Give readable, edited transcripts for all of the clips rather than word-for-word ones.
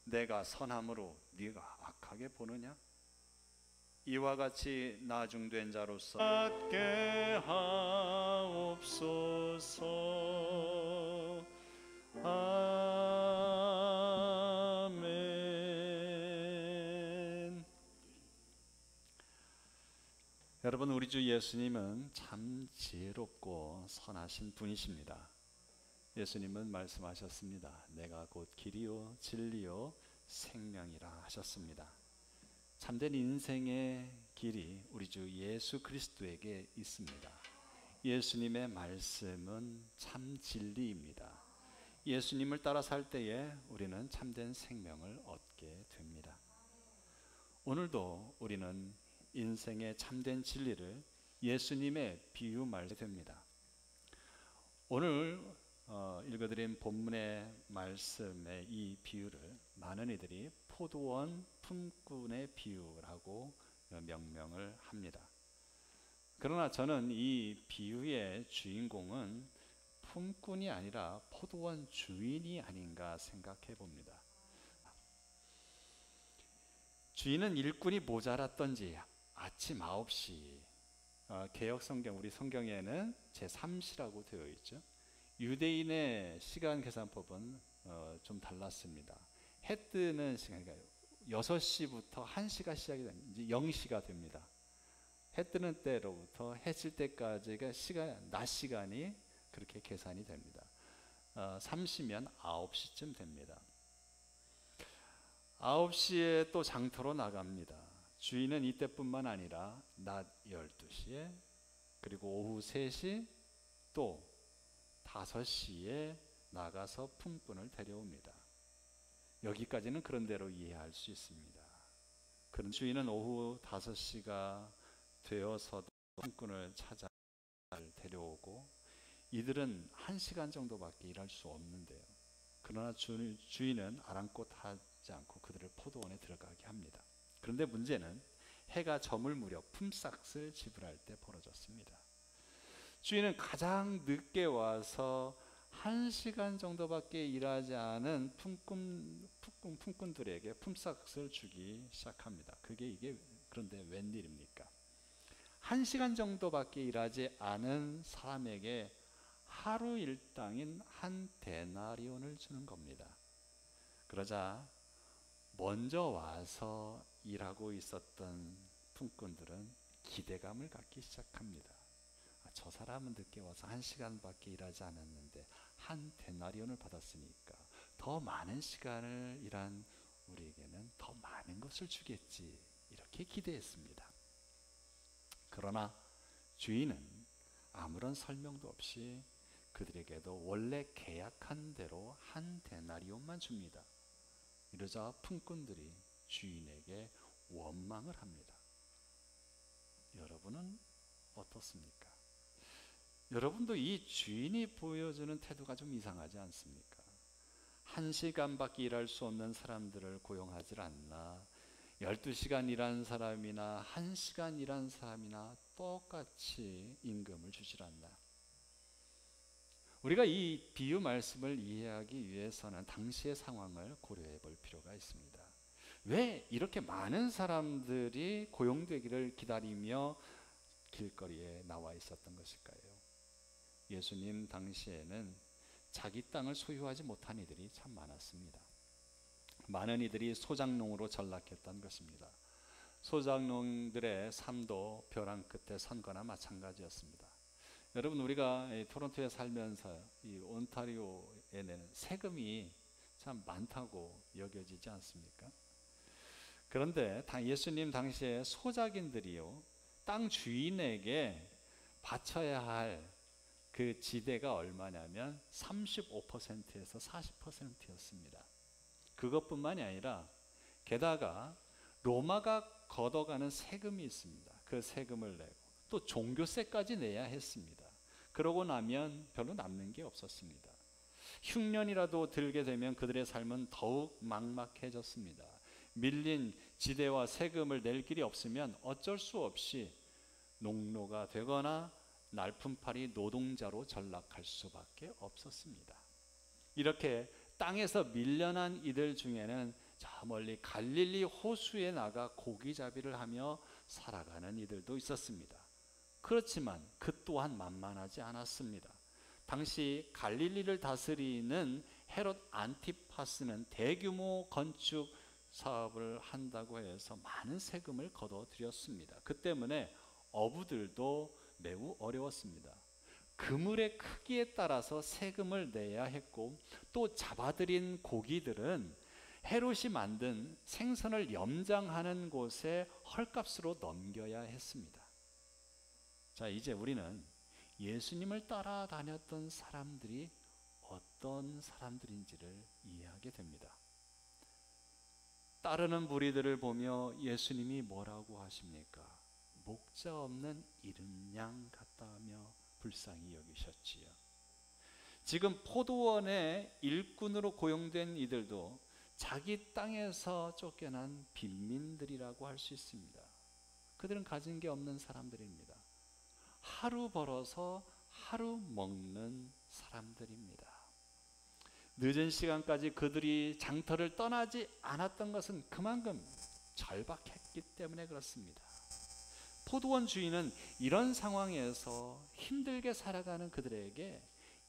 내가 선함으로 네가 악하게 보느냐? 이와 같이 나중된 자로서 받게 하옵소서. 아멘. 여러분, 우리 주 예수님은 참 지혜롭고 선하신 분이십니다. 예수님은 말씀하셨습니다. 내가 곧 길이요 진리요 생명이라 하셨습니다. 참된 인생의 길이 우리 주 예수 그리스도에게 있습니다. 예수님의 말씀은 참 진리입니다. 예수님을 따라 살 때에 우리는 참된 생명을 얻게 됩니다. 오늘도 우리는 인생의 참된 진리를 예수님의 비유 말하게 됩니다. 오늘 읽어드린 본문의 말씀의 이 비유를 많은 이들이 포도원 품꾼의 비유라고 명명을 합니다. 그러나 저는 이 비유의 주인공은 품꾼이 아니라 포도원 주인이 아닌가 생각해 봅니다. 주인은 일꾼이 모자랐던지 아침 9시, 개역성경 우리 성경에는 제3시라고 되어 있죠. 유대인의 시간 계산법은 좀 달랐습니다. 해 뜨는 시간, 그러니까 6시부터 1시가 시작이 됩니다. 이제 0시가 됩니다. 해 뜨는 때로부터 해 질 때까지가 낮 시간이 그렇게 계산이 됩니다. 3시면 9시쯤 됩니다. 9시에 또 장터로 나갑니다. 주인은 이때뿐만 아니라 낮 12시에 그리고 오후 3시 또 5시에 나가서 품꾼을 데려옵니다. 여기까지는 그런 대로 이해할 수 있습니다. 그런 주인은 오후 5시가 되어서도 품꾼을 찾아 데려오고 이들은 1시간 정도밖에 일할 수 없는데요. 그러나 주인은 아랑곳하지 않고 그들을 포도원에 들어가게 합니다. 그런데 문제는 해가 저물 무렵 품삯을 지불할 때 벌어졌습니다. 주인은 가장 늦게 와서 1시간 정도밖에 일하지 않은 품꾼들에게 품삯을 주기 시작합니다. 그런데 웬일입니까? 1시간 정도밖에 일하지 않은 사람에게 하루 일당인 한 데나리온을 주는 겁니다. 그러자 먼저 와서 일하고 있었던 품꾼들은 기대감을 갖기 시작합니다. 저 사람은 늦게 와서 1시간밖에 일하지 않았는데 한 데나리온을 받았으니까 더 많은 시간을 일한 우리에게는 더 많은 것을 주겠지, 이렇게 기대했습니다. 그러나 주인은 아무런 설명도 없이 그들에게도 원래 계약한 대로 한 데나리온만 줍니다. 이러자 품꾼들이 주인에게 원망을 합니다. 여러분은 어떻습니까? 여러분도 이 주인이 보여주는 태도가 좀 이상하지 않습니까? 1시간밖에 일할 수 없는 사람들을 고용하지 않나, 12시간 일한 사람이나 1시간 일한 사람이나 똑같이 임금을 주질 않나. 우리가 이 비유 말씀을 이해하기 위해서는 당시의 상황을 고려해 볼 필요가 있습니다. 왜 이렇게 많은 사람들이 고용되기를 기다리며 길거리에 나와 있었던 것일까요? 예수님 당시에는 자기 땅을 소유하지 못한 이들이 참 많았습니다. 많은 이들이 소작농으로 전락했던 것입니다. 소작농들의 삶도 벼랑 끝에 선 거나 마찬가지였습니다. 여러분, 우리가 토론토에 살면서 이 온타리오에 내는 세금이 참 많다고 여겨지지 않습니까? 그런데 예수님 당시에 소작인들이요, 땅 주인에게 바쳐야 할 그 지대가 얼마냐면 35%에서 40%였습니다. 그것뿐만이 아니라 게다가 로마가 걷어가는 세금이 있습니다. 그 세금을 내고 또 종교세까지 내야 했습니다. 그러고 나면 별로 남는 게 없었습니다. 흉년이라도 들게 되면 그들의 삶은 더욱 막막해졌습니다. 밀린 지대와 세금을 낼 길이 없으면 어쩔 수 없이 농노가 되거나 날품팔이 노동자로 전락할 수밖에 없었습니다. 이렇게 땅에서 밀려난 이들 중에는 저 멀리 갈릴리 호수에 나가 고기잡이를 하며 살아가는 이들도 있었습니다. 그렇지만 그 또한 만만하지 않았습니다. 당시 갈릴리를 다스리는 헤롯 안티파스는 대규모 건축 사업을 한다고 해서 많은 세금을 거둬들였습니다. 그 때문에 어부들도 매우 어려웠습니다. 그물의 크기에 따라서 세금을 내야 했고, 또 잡아들인 고기들은 헤롯이 만든 생선을 염장하는 곳에 헐값으로 넘겨야 했습니다. 자, 이제 우리는 예수님을 따라다녔던 사람들이 어떤 사람들인지를 이해하게 됩니다. 따르는 무리들을 보며 예수님이 뭐라고 하십니까? 목자 없는 이른 양 같다며 불쌍히 여기셨지요. 지금 포도원의 일꾼으로 고용된 이들도 자기 땅에서 쫓겨난 빈민들이라고 할 수 있습니다. 그들은 가진 게 없는 사람들입니다. 하루 벌어서 하루 먹는 사람들입니다. 늦은 시간까지 그들이 장터를 떠나지 않았던 것은 그만큼 절박했기 때문에 그렇습니다. 포도원 주인은 이런 상황에서 힘들게 살아가는 그들에게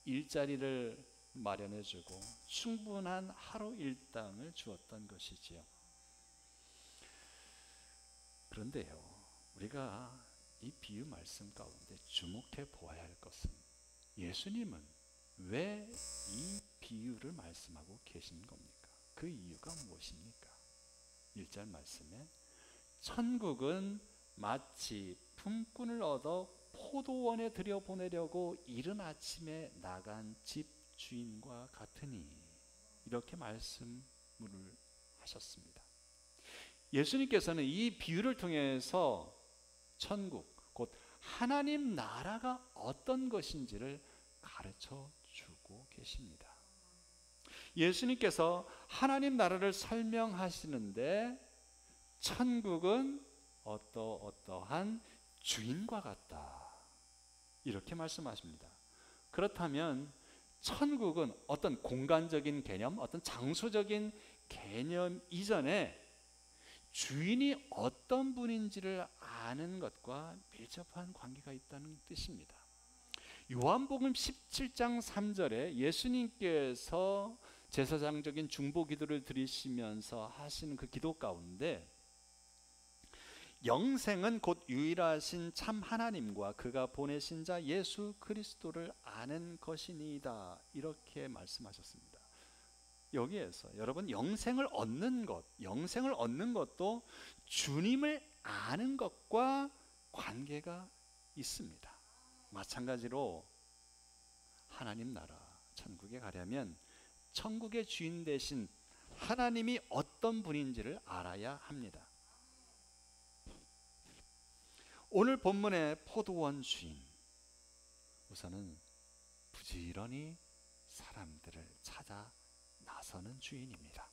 일자리를 마련해주고 충분한 하루 일당을 주었던 것이지요. 그런데요, 우리가 이 비유 말씀 가운데 주목해 보아야 할 것은, 예수님은 왜 이 비유를 말씀하고 계신 겁니까? 그 이유가 무엇입니까? 1절 말씀에 천국은 마치 품꾼을 얻어 포도원에 들여보내려고 이른 아침에 나간 집 주인과 같으니, 이렇게 말씀을 하셨습니다. 예수님께서는 이 비유를 통해서 천국, 곧 하나님 나라가 어떤 것인지를 가르쳐 주고 계십니다. 예수님께서 하나님 나라를 설명하시는데 천국은 어떠한 주인과 같다, 이렇게 말씀하십니다. 그렇다면 천국은 어떤 공간적인 개념, 어떤 장소적인 개념 이전에 주인이 어떤 분인지를 아는 것과 밀접한 관계가 있다는 뜻입니다. 요한복음 17장 3절에 예수님께서 제사장적인 중보 기도를 드리시면서 하시는 그 기도 가운데 영생은 곧 유일하신 참 하나님과 그가 보내신 자 예수 그리스도를 아는 것이니이다, 이렇게 말씀하셨습니다. 여기에서 여러분, 영생을 얻는 것도 주님을 아는 것과 관계가 있습니다. 마찬가지로 하나님 나라 천국에 가려면 천국의 주인 되신 하나님이 어떤 분인지를 알아야 합니다. 오늘 본문의 포도원 주인, 우선은 부지런히 사람들을 찾아 나서는 주인입니다.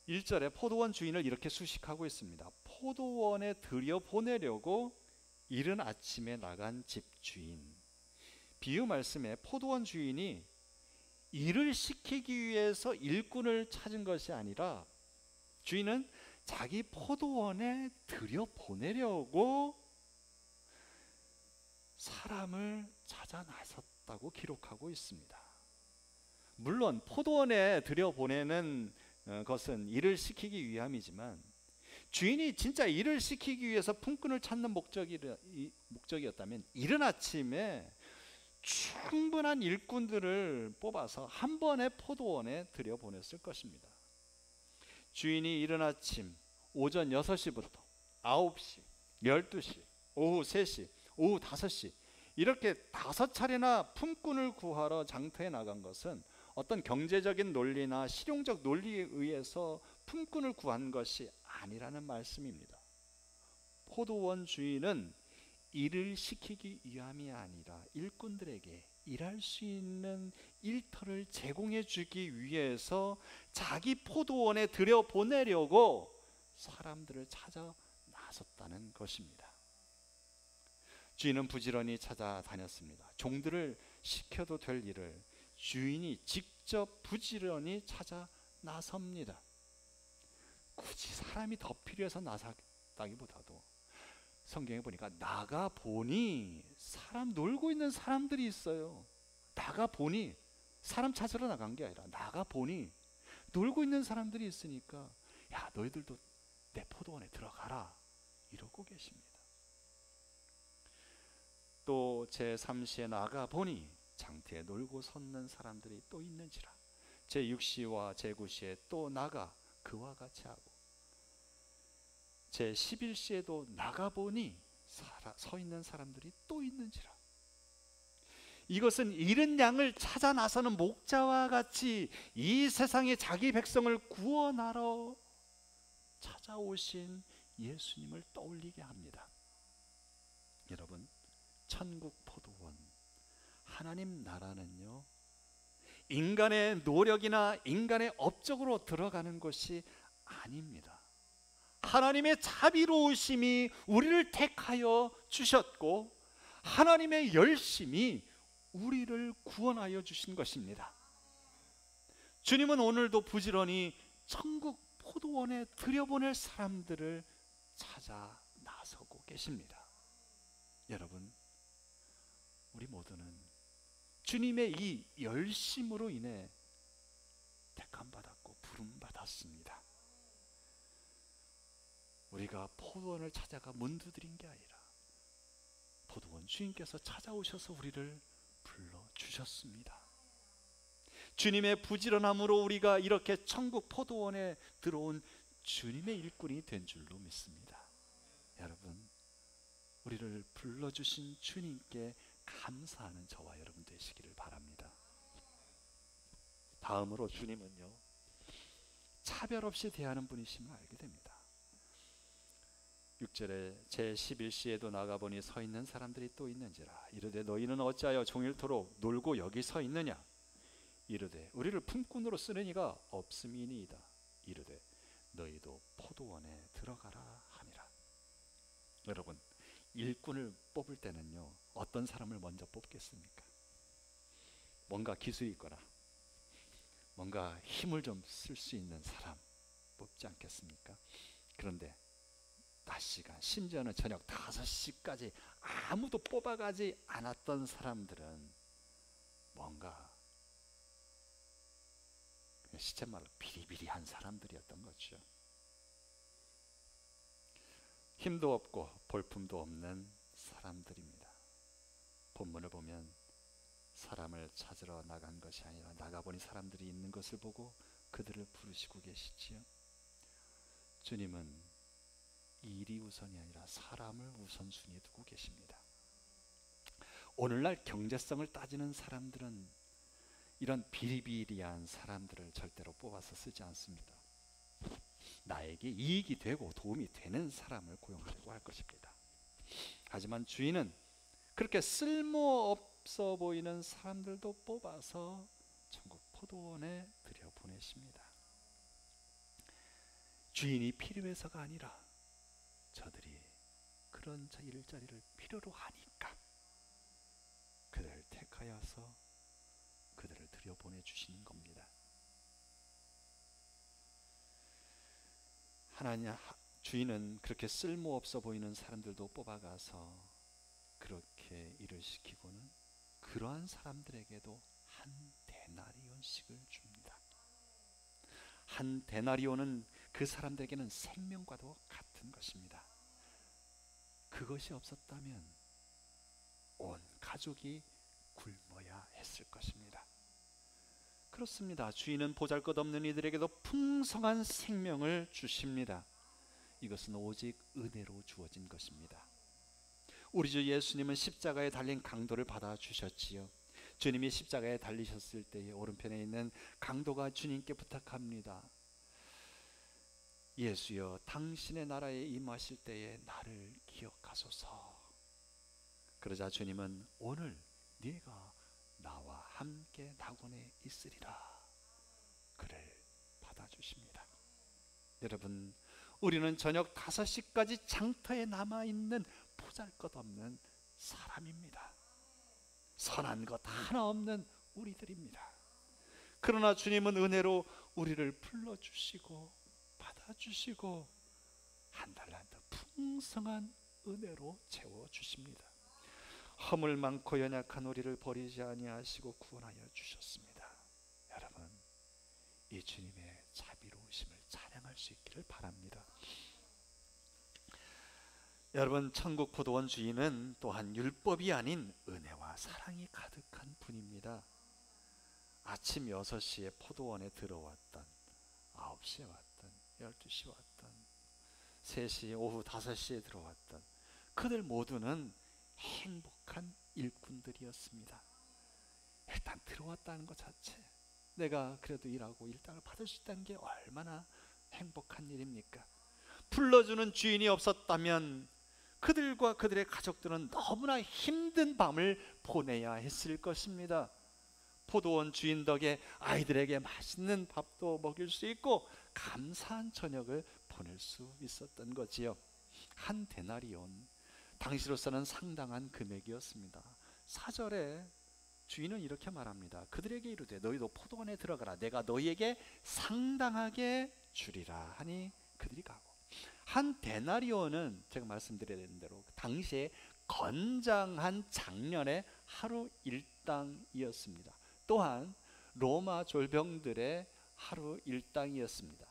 1절에 포도원 주인을 이렇게 수식하고 있습니다. 포도원에 들여보내려고 이른 아침에 나간 집주인. 비유 말씀에 포도원 주인이 일을 시키기 위해서 일꾼을 찾은 것이 아니라 주인은 자기 포도원에 들여보내려고 사람을 찾아 나섰다고 기록하고 있습니다. 물론 포도원에 들여보내는 것은 일을 시키기 위함이지만, 주인이 진짜 일을 시키기 위해서 품꾼을 찾는 목적이었다면 이른 아침에 충분한 일꾼들을 뽑아서 한 번에 포도원에 들여보냈을 것입니다. 주인이 이른 아침 오전 6시부터 9시, 12시, 오후 3시, 오후 5시 이렇게 5차례나 품꾼을 구하러 장터에 나간 것은 어떤 경제적인 논리나 실용적 논리에 의해서 품꾼을 구한 것이 아니라는 말씀입니다. 포도원 주인은 일을 시키기 위함이 아니라 일꾼들에게 일할 수 있는 일터를 제공해 주기 위해서 자기 포도원에 들여보내려고 사람들을 찾아 나섰다는 것입니다. 주인은 부지런히 찾아다녔습니다. 종들을 시켜도 될 일을 주인이 직접 부지런히 찾아 나섭니다. 굳이 사람이 더 필요해서 나섰다기보다도 성경에 보니까 나가 보니 사람 놀고 있는 사람들이 있어요. 나가 보니 사람 찾으러 나간 게 아니라 나가 보니 놀고 있는 사람들이 있으니까 야 너희들도 내 포도원에 들어가라 이러고 계십니다. 또 제3시에 나가 보니 장터에 놀고 섰는 사람들이 또 있는지라. 제6시와 제9시에 또 나가 그와 같이 하고 제11시에도 나가 보니 서 있는 사람들이 또 있는지라. 이것은 잃은 양을 찾아 나서는 목자와 같이 이 세상에 자기 백성을 구원하러 찾아오신 예수님을 떠올리게 합니다. 여러분, 천국 포도원, 하나님 나라는요, 인간의 노력이나 인간의 업적으로 들어가는 것이 아닙니다. 하나님의 자비로우심이 우리를 택하여 주셨고 하나님의 열심이 우리를 구원하여 주신 것입니다. 주님은 오늘도 부지런히 천국 포도원에 들여보낼 사람들을 찾아 나서고 계십니다. 여러분, 우리 모두는 주님의 이 열심으로 인해 택함받았고 부름받았습니다. 우리가 포도원을 찾아가 문 두드린 게 아니라 포도원 주인께서 찾아오셔서 우리를 불러주셨습니다. 주님의 부지런함으로 우리가 이렇게 천국 포도원에 들어온 주님의 일꾼이 된 줄로 믿습니다. 여러분, 우리를 불러주신 주님께 감사하는 저와 여러분 되시기를 바랍니다. 다음으로 주님은요, 차별 없이 대하는 분이심을 알게 됩니다. 6절에 제11시에도 나가보니 서 있는 사람들이 또 있는지라. 이르되 너희는 어찌하여 종일토록 놀고 여기 서 있느냐. 이르되 우리를 품꾼으로 쓰는 이가 없음이니이다. 이르되 너희도 포도원에 들어가라 함이라. 여러분, 일꾼을 뽑을 때는요, 어떤 사람을 먼저 뽑겠습니까? 뭔가 기술이 있거나 뭔가 힘을 좀 쓸 수 있는 사람 뽑지 않겠습니까? 그런데 낮 시간, 심지어는 저녁 5시까지 아무도 뽑아가지 않았던 사람들은 뭔가 시쳇말로 비리비리한 사람들이었던 거죠. 힘도 없고 볼품도 없는 사람들입니다. 본문을 보면 사람을 찾으러 나간 것이 아니라 나가보니 사람들이 있는 것을 보고 그들을 부르시고 계시지요. 주님은 일이 우선이 아니라 사람을 우선순위에 두고 계십니다. 오늘날 경제성을 따지는 사람들은 이런 비리비리한 사람들을 절대로 뽑아서 쓰지 않습니다. 나에게 이익이 되고 도움이 되는 사람을 고용하려고 할 것입니다. 하지만 주인은 그렇게 쓸모없어 보이는 사람들도 뽑아서 천국 포도원에 들여보내십니다. 주인이 필요해서가 아니라 저들이 그런 일자리를 필요로 하니까 그들을 택하여서 그들을 들여보내주시는 겁니다. 하나님, 주인은 그렇게 쓸모없어 보이는 사람들도 뽑아가서 그렇게 일을 시키고는 그러한 사람들에게도 한 데나리온씩을 줍니다. 한 데나리온은 그 사람들에게는 생명과도 같은 것입니다. 그것이 없었다면 온 가족이 굶어야 했을 것입니다. 그렇습니다. 주인은 보잘것없는 이들에게도 풍성한 생명을 주십니다. 이것은 오직 은혜로 주어진 것입니다. 우리 주 예수님은 십자가에 달린 강도를 받아주셨지요. 주님이 십자가에 달리셨을 때에 오른편에 있는 강도가 주님께 부탁합니다. 예수여, 당신의 나라에 임하실 때에 나를 기억하소서. 그러자 주님은 오늘 네가 나와 함께 낙원에 있으리라. 그를 받아주십니다. 여러분, 우리는 저녁 5시까지 장터에 남아있는 보잘것없는 사람입니다. 선한 것 하나 없는 우리들입니다. 그러나 주님은 은혜로 우리를 불러주시고 받아주시고 한 달란트 풍성한 은혜로 채워주십니다. 허물 많고 연약한 우리를 버리지 아니하시고 구원하여 주셨습니다. 여러분, 이 주님의 자비로우심을 찬양할 수 있기를 바랍니다. 여러분, 천국 포도원 주인은 또한 율법이 아닌 은혜와 사랑이 가득한 분입니다. 아침 6시에 포도원에 들어왔던, 9시에 왔던, 12시에 왔던, 3시, 오후 5시에 들어왔던 그들 모두는 행복한 일꾼들이었습니다. 일단 들어왔다는 것 자체, 내가 그래도 일하고 일당을 받을 수 있다는 게 얼마나 행복한 일입니까? 불러주는 주인이 없었다면 그들과 그들의 가족들은 너무나 힘든 밤을 보내야 했을 것입니다. 포도원 주인 덕에 아이들에게 맛있는 밥도 먹일 수 있고 감사한 저녁을 보낼 수 있었던 거지요. 한 데나리온, 당시로서는 상당한 금액이었습니다. 4절에 주인은 이렇게 말합니다. 그들에게 이르되 너희도 포도원에 들어가라. 내가 너희에게 상당하게 주리라 하니 그들이 가고. 한 데나리온은 제가 말씀드려야 되는 대로 당시에 건장한 장년의 하루 일당이었습니다. 또한 로마 졸병들의 하루 일당이었습니다.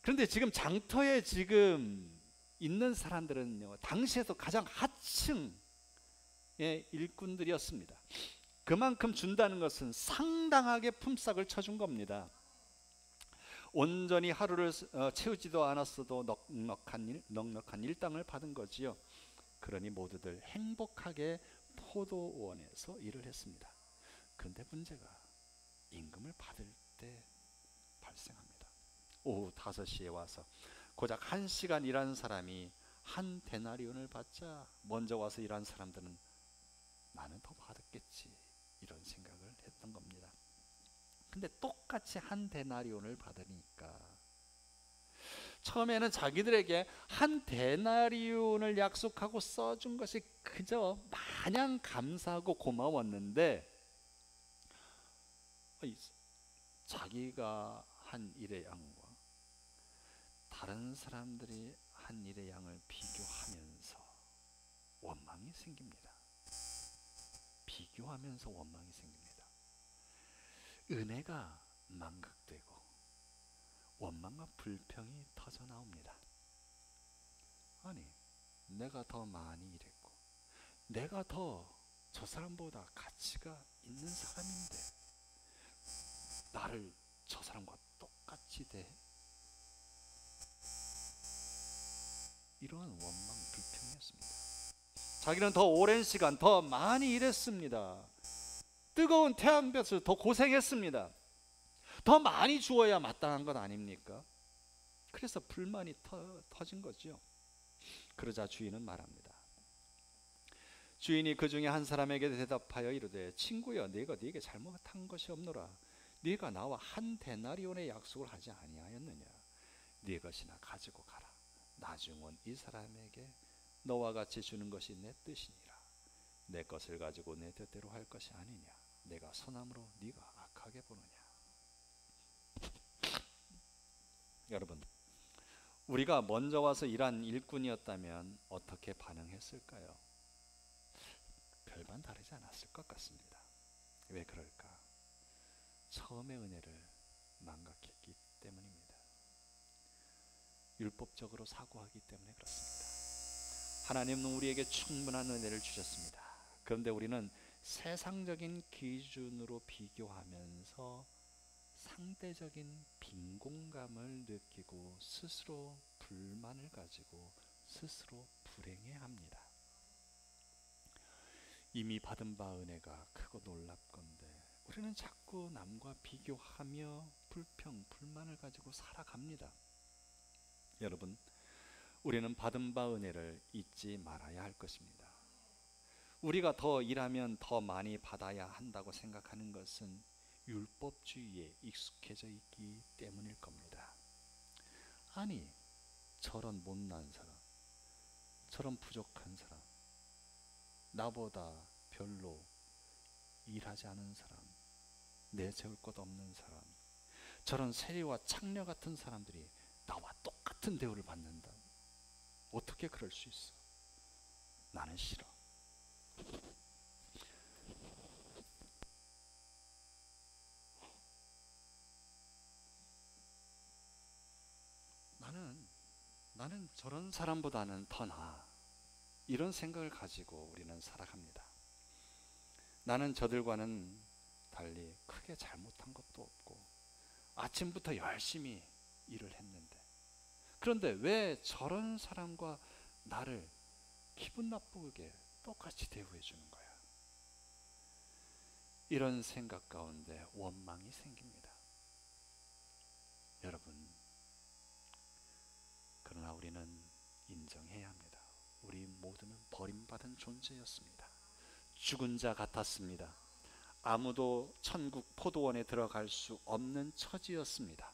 그런데 지금 장터에 지금 있는 사람들은요, 당시에도 가장 하층의 일꾼들이었습니다. 그만큼 준다는 것은 상당하게 품삯을 쳐준 겁니다. 온전히 하루를 채우지도 않았어도 넉넉한 일당을 받은 거지요. 그러니 모두들 행복하게 포도원에서 일을 했습니다. 그런데 문제가 임금을 받을 때 발생합니다. 오후 5시에 와서 고작 1시간 일한 사람이 한 데나리온을 받자 먼저 와서 일한 사람들은 나는 더 받았겠지, 이런 생각을 했던 겁니다. 근데 똑같이 한 데나리온을 받으니까 처음에는 자기들에게 한 데나리온을 약속하고 써준 것이 그저 마냥 감사하고 고마웠는데, 자기가 한 일의 양과 다른 사람들이 한 일의 양을 비교하면서 원망이 생깁니다. 비교하면서 원망이 생깁니다. 은혜가 망각되고 원망과 불평이 터져 나옵니다. 아니, 내가 더 많이 일했고 내가 더 저 사람보다 가치가 있는 사람인데 나를 저 사람과 똑같이 대해? 이러한 원망, 불평이었습니다. 자기는 더 오랜 시간 더 많이 일했습니다. 뜨거운 태양볕을 더 고생했습니다. 더 많이 주어야 마땅한 것 아닙니까? 그래서 불만이 터진 거죠. 그러자 주인은 말합니다. 주인이 그 중에 한 사람에게 대답하여 이르되 친구여, 네가 네게 잘못한 것이 없노라. 네가 나와 한 데나리온의 약속을 하지 아니하였느냐? 네 것이나 가지고 가라. 나중은 이 사람에게 너와 같이 주는 것이 내 뜻이니라. 내 것을 가지고 내 뜻대로 할 것이 아니냐? 내가 선함으로 네가 악하게 보느냐? 여러분, 우리가 먼저 와서 일한 일꾼이었다면 어떻게 반응했을까요? 별반 다르지 않았을 것 같습니다. 왜 그럴까? 처음의 은혜를 망각했기 때문입니다. 율법적으로 사고하기 때문에 그렇습니다. 하나님은 우리에게 충분한 은혜를 주셨습니다. 그런데 우리는 세상적인 기준으로 비교하면서 상대적인 빈곤감을 느끼고 스스로 불만을 가지고 스스로 불행해합니다. 이미 받은 바 은혜가 크고 놀랍건데 우리는 자꾸 남과 비교하며 불평, 불만을 가지고 살아갑니다. 여러분, 우리는 받은 바 은혜를 잊지 말아야 할 것입니다. 우리가 더 일하면 더 많이 받아야 한다고 생각하는 것은 율법주의에 익숙해져 있기 때문일 겁니다. 아니, 저런 못난 사람, 저런 부족한 사람, 나보다 별로 일하지 않은 사람, 내세울 것 없는 사람, 저런 세리와 창녀 같은 사람들이 같은 대우를 받는다. 어떻게 그럴 수 있어? 나는 싫어. 나는 저런 사람보다는 더 나아. 이런 생각을 가지고 우리는 살아갑니다. 나는 저들과는 달리 크게 잘못한 것도 없고 아침부터 열심히 일을 했는데, 그런데 왜 저런 사람과 나를 기분 나쁘게 똑같이 대우해 주는 거야? 이런 생각 가운데 원망이 생깁니다. 여러분, 그러나 우리는 인정해야 합니다. 우리 모두는 버림받은 존재였습니다. 죽은 자 같았습니다. 아무도 천국 포도원에 들어갈 수 없는 처지였습니다.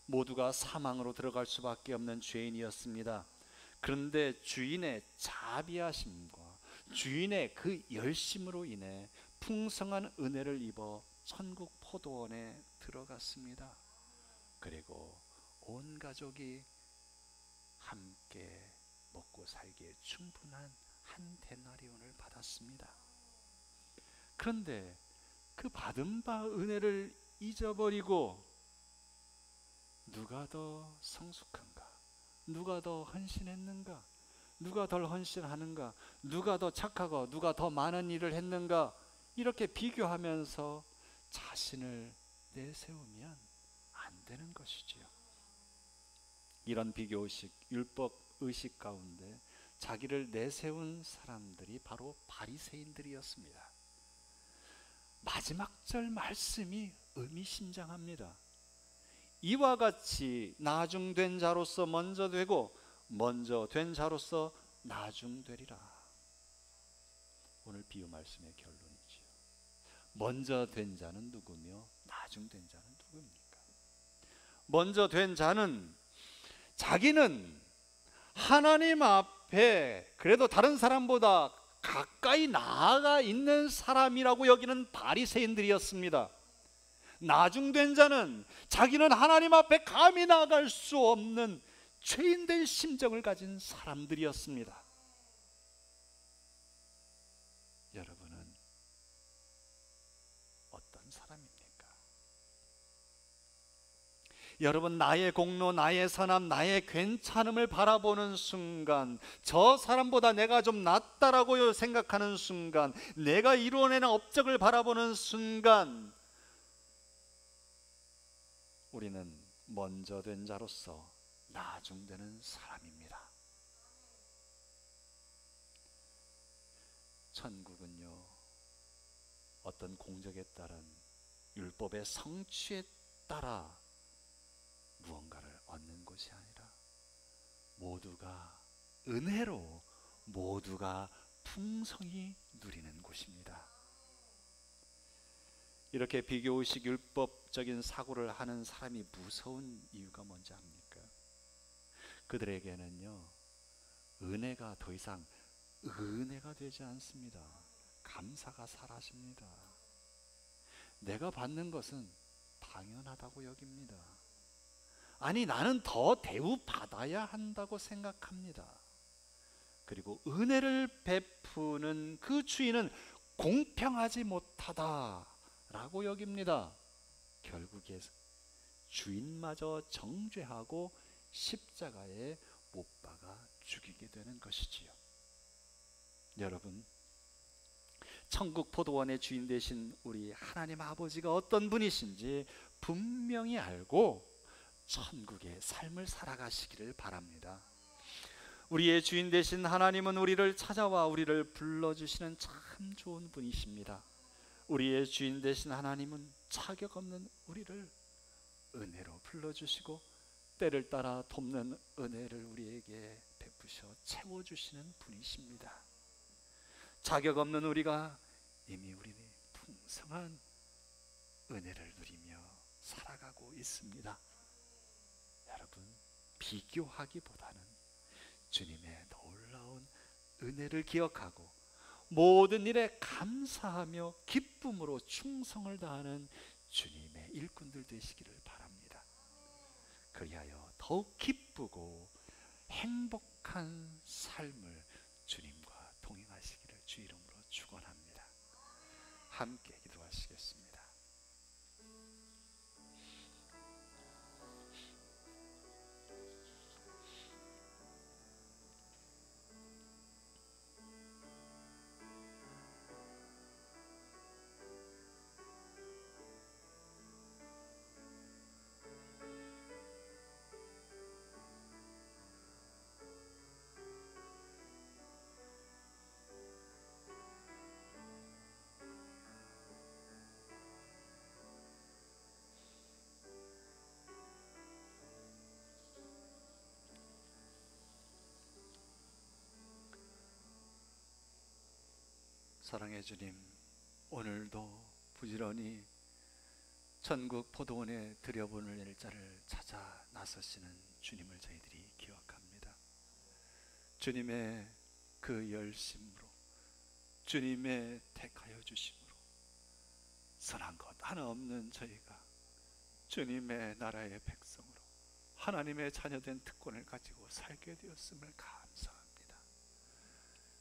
모두가 사망으로 들어갈 수밖에 없는 죄인이었습니다. 그런데 주인의 자비하심과 주인의 그 열심으로 인해 풍성한 은혜를 입어 천국 포도원에 들어갔습니다. 그리고 온 가족이 함께 먹고 살기에 충분한 한 데나리온을 받았습니다. 그런데 그 받은 바 은혜를 잊어버리고 누가 더 성숙한가? 누가 더 헌신했는가? 누가 덜 헌신하는가? 누가 더 착하고 누가 더 많은 일을 했는가? 이렇게 비교하면서 자신을 내세우면 안 되는 것이지요. 이런 비교의식, 율법의식 가운데 자기를 내세운 사람들이 바로 바리새인들이었습니다. 마지막 절 말씀이 의미심장합니다. 이와 같이 나중된 자로서 먼저 되고 먼저 된 자로서 나중되리라. 오늘 비유 말씀의 결론이지요. 먼저 된 자는 누구며 나중된 자는 누구입니까? 먼저 된 자는 자기는 하나님 앞에 그래도 다른 사람보다 가까이 나아가 있는 사람이라고 여기는 바리새인들이었습니다. 나중된 자는 자기는 하나님 앞에 감히 나아갈 수 없는 죄인된 심정을 가진 사람들이었습니다. 여러분은 어떤 사람입니까? 여러분, 나의 공로, 나의 선함, 나의 괜찮음을 바라보는 순간, 저 사람보다 내가 좀 낫다라고 생각하는 순간, 내가 이루어내는 업적을 바라보는 순간, 우리는 먼저 된 자로서 나중되는 사람입니다. 천국은요, 어떤 공적에 따른 율법의 성취에 따라 무언가를 얻는 것이 아니라 모두가 은혜로 모두가 풍성히 누리는 곳입니다. 이렇게 비교의식 율법적인 사고를 하는 사람이 무서운 이유가 뭔지 압니까? 그들에게는요, 은혜가 더 이상 은혜가 되지 않습니다. 감사가 사라집니다. 내가 받는 것은 당연하다고 여깁니다. 아니, 나는 더 대우받아야 한다고 생각합니다. 그리고 은혜를 베푸는 그 주인은 공평하지 못하다라고 여깁니다. 결국에 주인마저 정죄하고 십자가에 못 박아 죽이게 되는 것이지요. 여러분, 천국 포도원의 주인 되신 우리 하나님 아버지가 어떤 분이신지 분명히 알고 천국의 삶을 살아가시기를 바랍니다. 우리의 주인 되신 하나님은 우리를 찾아와 우리를 불러주시는 참 좋은 분이십니다. 우리의 주인 되신 하나님은 자격 없는 우리를 은혜로 불러주시고 때를 따라 돕는 은혜를 우리에게 베푸셔 채워주시는 분이십니다. 자격 없는 우리가 이미 우리는 풍성한 은혜를 누리며 살아가고 있습니다. 여러분, 비교하기보다는 주님의 놀라운 은혜를 기억하고 모든 일에 감사하며 기쁨으로 충성을 다하는 주님의 일꾼들 되시기를 바랍니다. 그리하여 더 더욱 기쁘고 행복한 삶을 주님과 동행하시기를 주 이름으로 축원합니다. 함께 기도하시겠습니다. 사랑의 주님, 오늘도 부지런히 전국 포도원에 들여보낼 일자를 찾아 나서시는 주님을 저희들이 기억합니다. 주님의 그 열심으로, 주님의 택하여 주심으로 선한 것 하나 없는 저희가 주님의 나라의 백성으로 하나님의 자녀된 특권을 가지고 살게 되었음을 감사합니다.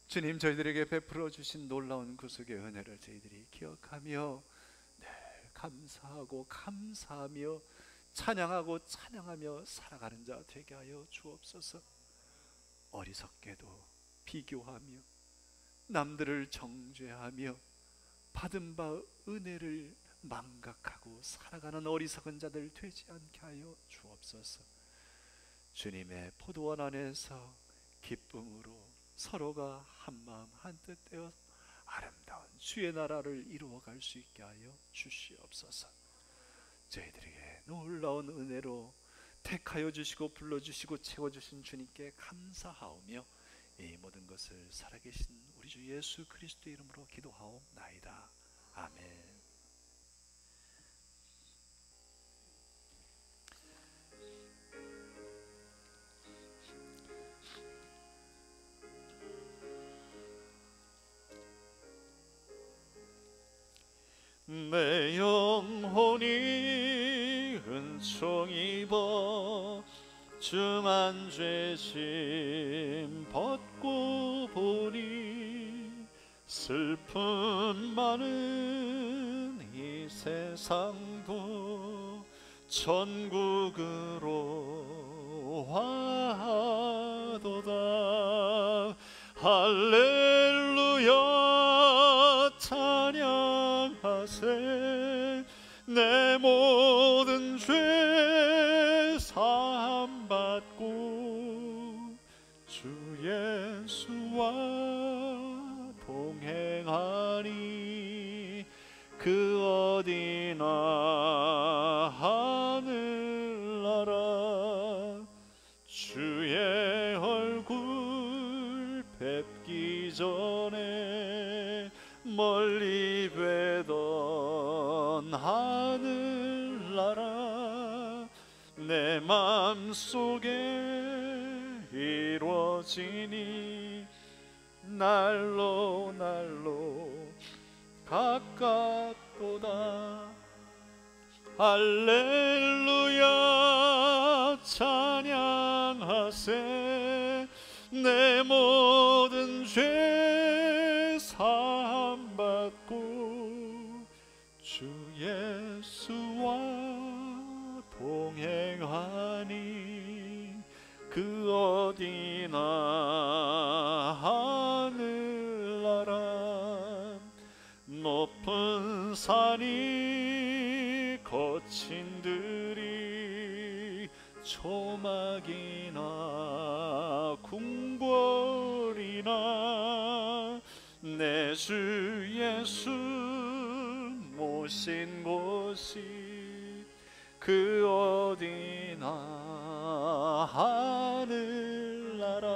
주님, 저희들에게 베풀어 주신 놀라운 구속의 은혜를 저희들이 기억하며 늘 감사하고 감사하며 찬양하고 찬양하며 살아가는 자 되게 하여 주옵소서. 어리석게도 비교하며 남들을 정죄하며 받은 바 은혜를 망각하고 살아가는 어리석은 자들 되지 않게 하여 주옵소서. 주님의 포도원 안에서 기쁨으로 서로가 한마음 한뜻 되어 아름다운 주의 나라를 이루어갈 수 있게 하여 주시옵소서. 저희들에게 놀라운 은혜로 택하여 주시고 불러주시고 채워주신 주님께 감사하오며 이 모든 것을 살아계신 우리 주 예수 그리스도의 이름으로 기도하옵나이다. 아멘. 내 영혼이 은총 입어 주만 죄짐 벗고 보니 슬픔 많은 이 세상도 천국으로 와도다. 할렐루야 찬양하세. 내 모든 죄 사함 받고 주 예수와 동행하니 그 어디나 하늘나라 주의 얼굴 뵙기 전에 멀리 뵈던 하늘나라 내 맘속에 이루어지니 날로 날로 가깝도다. 할렐루야 찬양하세. 내 모든 죄 사함 받고 주 예수와 동행하니 그 어디나 하늘나라 높은 산이 거친 들이 초막이나 궁궐이나 내 주 예수 모신 곳이 그 어디나 하늘나라.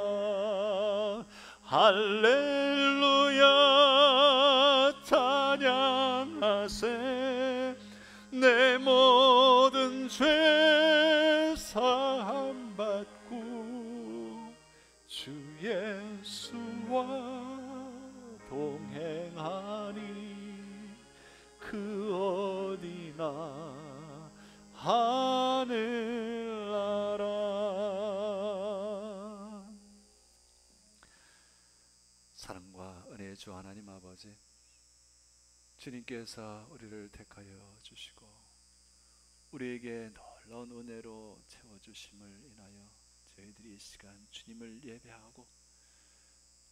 할렐루야 찬양하세. 내 모든 죄 사함 받고 주 예수와 동행하니 그 어디나 하늘나라. 주 하나님 아버지, 주님께서 우리를 택하여 주시고 우리에게 놀라운 은혜로 채워주심을 인하여 저희들이 이 시간 주님을 예배하고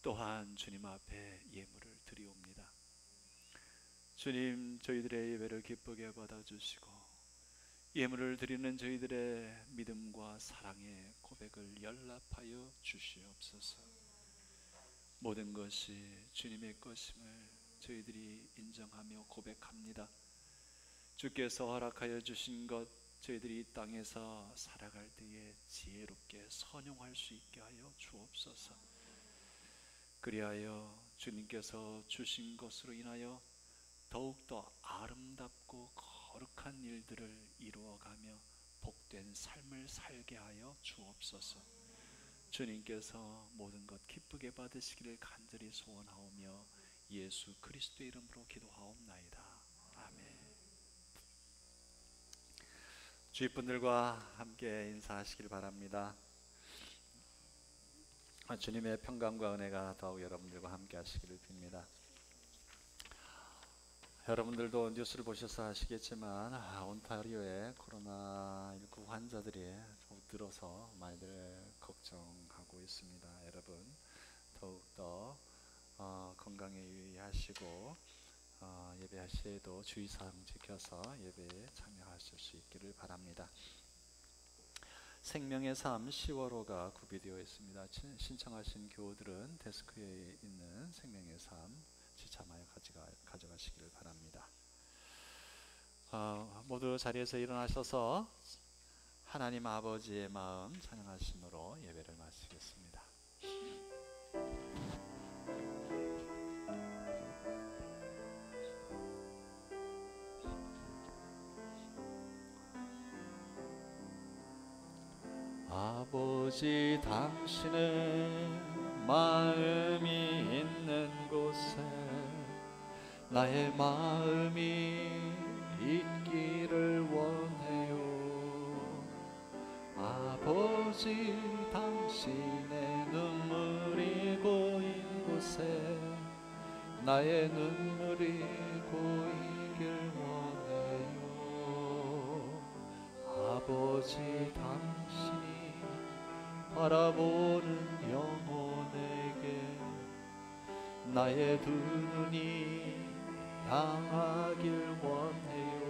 또한 주님 앞에 예물을 드리옵니다. 주님, 저희들의 예배를 기쁘게 받아주시고 예물을 드리는 저희들의 믿음과 사랑의 고백을 연락하여 주시옵소서. 모든 것이 주님의 것임을 저희들이 인정하며 고백합니다. 주께서 허락하여 주신 것, 저희들이 이 땅에서 살아갈 때에 지혜롭게 선용할 수 있게 하여 주옵소서. 그리하여 주님께서 주신 것으로 인하여 더욱더 아름답고 거룩한 일들을 이루어가며 복된 삶을 살게 하여 주옵소서. 주님께서 모든 것 기쁘게 받으시기를 간절히 소원하오며 예수 그리스도의 이름으로 기도하옵나이다. 아멘. 주위 분들과 함께 인사하시길 바랍니다. 주님의 평강과 은혜가 더욱 여러분들과 함께 하시기를 빕니다. 여러분들도 뉴스를 보셔서 아시겠지만 온타리오에 코로나19 환자들이 더욱 늘어서 많이들 걱정하고 있습니다. 여러분 더욱더 건강에 유의하시고 예배하실 때에도 주의사항 지켜서 예배에 참여하실 수 있기를 바랍니다. 생명의 삶 10월호가 구비되어 있습니다. 신청하신 교우들은 데스크에 있는 생명의 삶 지참하여 가져가시기를 바랍니다. 모두 자리에서 일어나셔서 하나님 아버지의 마음 찬양하심으로 예배를 마치겠습니다. 아버지, 당신의 마음이 있는 곳에 나의 마음이 있기를 원해요. 아버지, 당신의 눈물이 고인 곳에 나의 눈물이 고이길 원해요. 아버지, 당신이 바라보는 영혼에게 나의 두 눈이 향하길 원해요.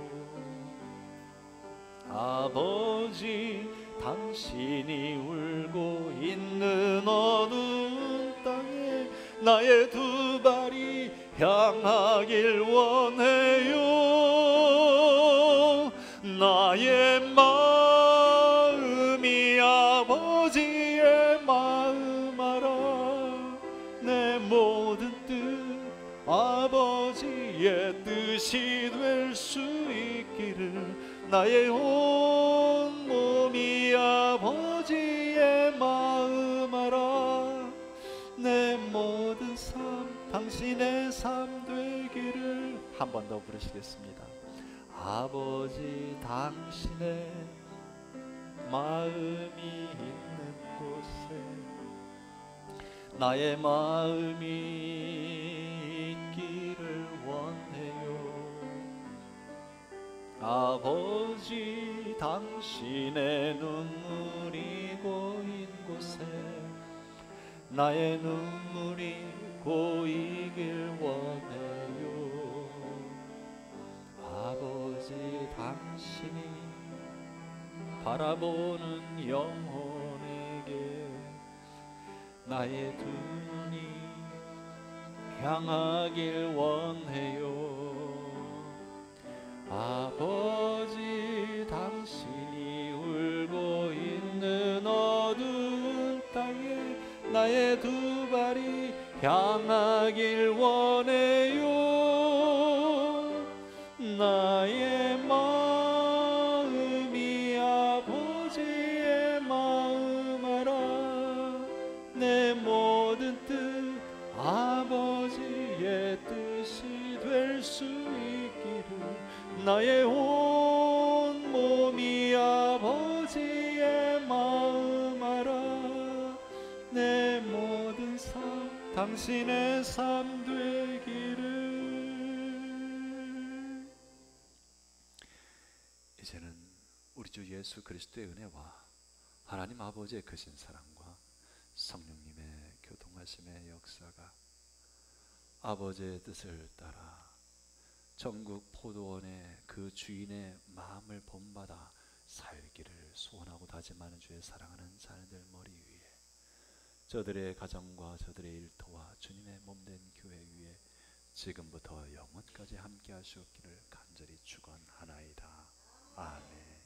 아버지, 당신이 울고 있는 어두운 땅에 나의 두 발이 향하길 원해요. 나의 마음이 아버지의 마음 알아. 내 모든 뜻 아버지의 뜻이 될 수 있기를 나의 온 몸이 아버지의 마음 알아. 내 모든 삶 당신의 삶 되기를. 한 번 더 부르시겠습니다. 아버지, 당신의 마음이 있는 곳에 나의 마음이 있기를 원해요. 아버지, 당신의 눈물이 고인 곳에 나의 눈물이 고이길 원해요. 아버지, 당신이 바라보는 영혼에게 나의 두 눈이 향하길 원해요. 아버지, 당신이 울고 있는 어두운 땅에 나의 두 발이 향하길 원해요. 나의 마음이 아버지의 마음 알아. 내 모든 뜻 아버지의 뜻이 될 수 있기를 나의 온 몸이 아버지의 마음 알아. 내 모든 삶 당신의 삶 되 예수 그리스도의 은혜와 하나님 아버지의 크신 사랑과 성령님의 교통하심의 역사가 아버지의 뜻을 따라 전국 포도원의 그 주인의 마음을 본받아 살기를 소원하고 다짐하는 주의 사랑하는 자녀들 머리 위에, 저들의 가정과 저들의 일터와 주님의 몸된 교회 위에 지금부터 영원까지 함께 하시옵기를 간절히 축원하나이다. 아멘.